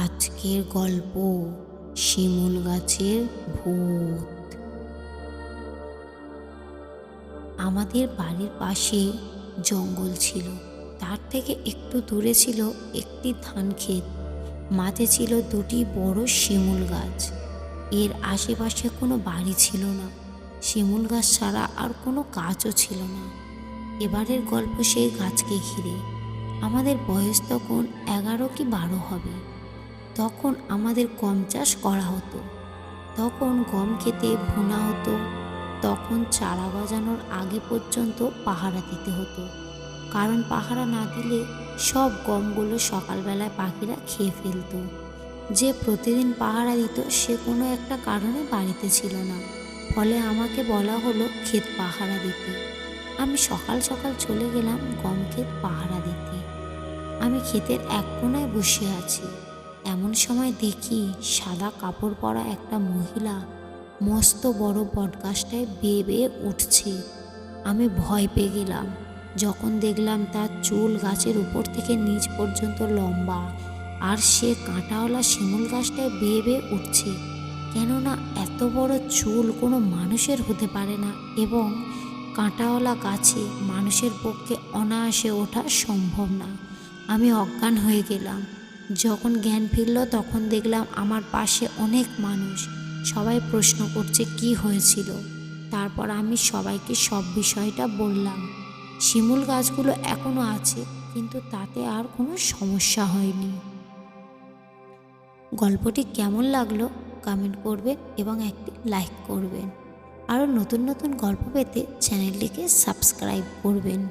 আজকের গল্প শিমুল গাছের ভূত। আমাদের বাড়ির পাশে জঙ্গল ছিল, তার থেকে একটু দূরে ছিল একটি ধান ক্ষেত। মাঝে ছিল দুটি বড় শিমুল গাছ। এর আশেপাশে কোনো বাড়ি ছিল না, শিমুল গাছ ছাড়া আর কোনো গাছও ছিল না। এবারের গল্প সেই গাছকে ঘিরে। আমাদের বয়স তখন 11 কি 12 হবে। তখন আমাদের গম চাষ করা হতো। তখন গম খেতে ভুনা হতো। তখন চারা গজানোর আগে পর্যন্ত পাহারা দিতে হতো, কারণ পাহারা না দিলে সব গমগুলো সকালবেলায় পাখিরা খেয়ে ফেলতো। যে প্রতিদিন পাহারা দিত সে কোনো একটা কারণে বাড়িতে ছিল না, ফলে আমাকে বলা হলো ক্ষেত পাহারা দিতে। আমি সকাল সকাল চলে গেলাম গম ক্ষেত পাহারা দিতে। আমি ক্ষেতের এক কোণায় বসে আছি। এমন সময় দেখি সাদা কাপড় পরা একটা মহিলা মস্ত বড় বটগাছটায় বেয়ে বেয়ে উঠছে। আমি ভয় পেয়ে গেলাম যখন দেখলাম তার চুল গাছের উপর থেকে নিচ পর্যন্ত লম্বা, আর সে কাঁটাওয়ালা শিমুল গাছটায় বেয়ে বেয়ে উঠছে। কেননা এত বড় চুল কোনো মানুষের হতে পারে না, এবং কাঁটাওয়ালা গাছে মানুষের পক্ষে অনায়াসে ওঠা সম্ভব না। আমি অজ্ঞান হয়ে গেলাম। যখন জ্ঞান ফিরল তখন দেখলাম আমার পাশে অনেক মানুষ, সবাই প্রশ্ন করছে কি হয়েছিল। তারপর আমি সবাইকে সব বিষয়টা বললাম। শিমুল গাছগুলো এখনও আছে, কিন্তু তাতে আর কোনো সমস্যা হয়নি। গল্পটি কেমন লাগলো কমেন্ট করবেন এবং একটি লাইক করবেন। আরও নতুন নতুন গল্প পেতে চ্যানেলটিকে সাবস্ক্রাইব করবেন।